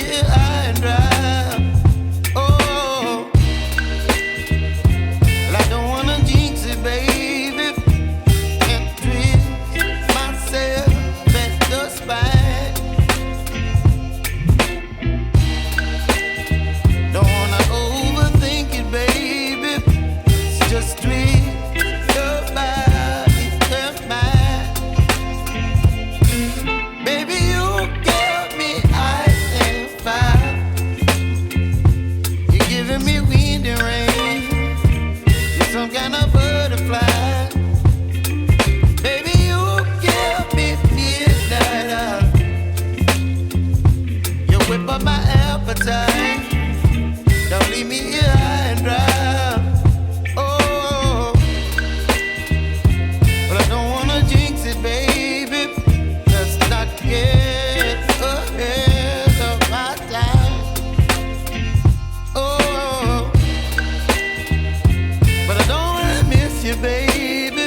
me high and dry. Oh, well, I don't wanna jinx it, baby, and twist myself at the spine. Don't wanna overthink it, baby. It's just twist your body and mine. Baby, you give me ice and fire. You're giving me wind and rain. You're some kind of butterfly. Baby, you give me midnight. You whip up my appetite. Don't leave me here high and dry. Oh, but I don't wanna jinx it, baby. Let's not get ahead of my time. Oh, but I don't wanna miss you, baby.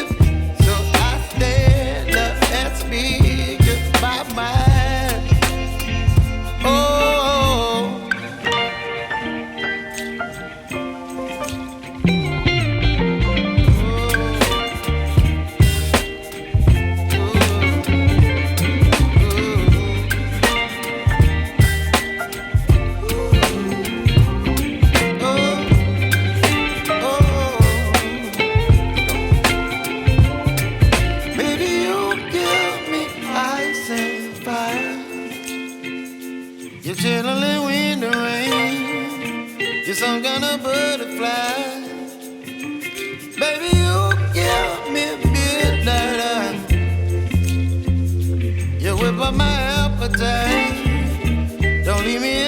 So I stand up and speak my mind. Oh. You're chilling wind and rain. You're some kind of butterfly. Baby, you give me midnight. You whip up my appetite. Don't leave me